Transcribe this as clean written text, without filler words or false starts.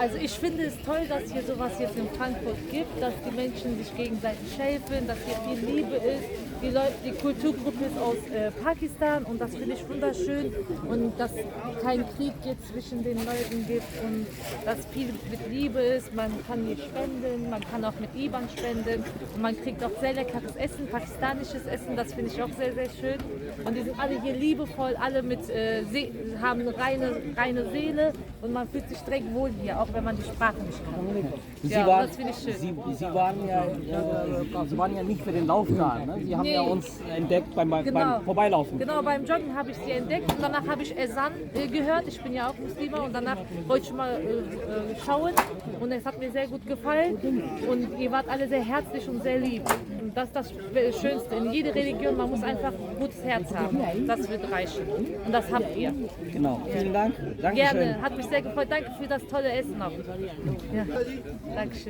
Also ich finde es toll, dass hier sowas jetzt in Frankfurt gibt, dass die Menschen sich gegenseitig helfen, dass hier viel Liebe ist. Die Kulturgruppe ist aus Pakistan und das finde ich wunderschön und dass kein Krieg jetzt zwischen den Leuten gibt und dass viel mit Liebe ist. Man kann hier spenden, man kann auch mit IBAN spenden und man kriegt auch sehr leckeres Essen, pakistanisches Essen, das finde ich auch sehr, sehr schön. Und die sind alle hier liebevoll, alle haben eine reine Seele und man fühlt sich direkt wohl hier, auch wenn man die Sprache nicht kann. Das finde ich schön. Sie waren ja nicht für den Lauf da, ne? Sie haben ja uns entdeckt beim Vorbeilaufen. Genau, beim Joggen habe ich sie entdeckt und danach habe ich Esan gehört. Ich bin ja auch Muslima und danach wollte ich mal schauen und es hat mir sehr gut gefallen und ihr wart alle sehr herzlich und sehr lieb. Und das ist das Schönste. In jeder Religion, man muss einfach ein gutes Herz haben. Das wird reichen. Und das habt ihr. Genau, vielen Dank. Dankeschön. Gerne, hat mich sehr gefreut. Danke für das tolle Essen auch. Ja. Dankeschön.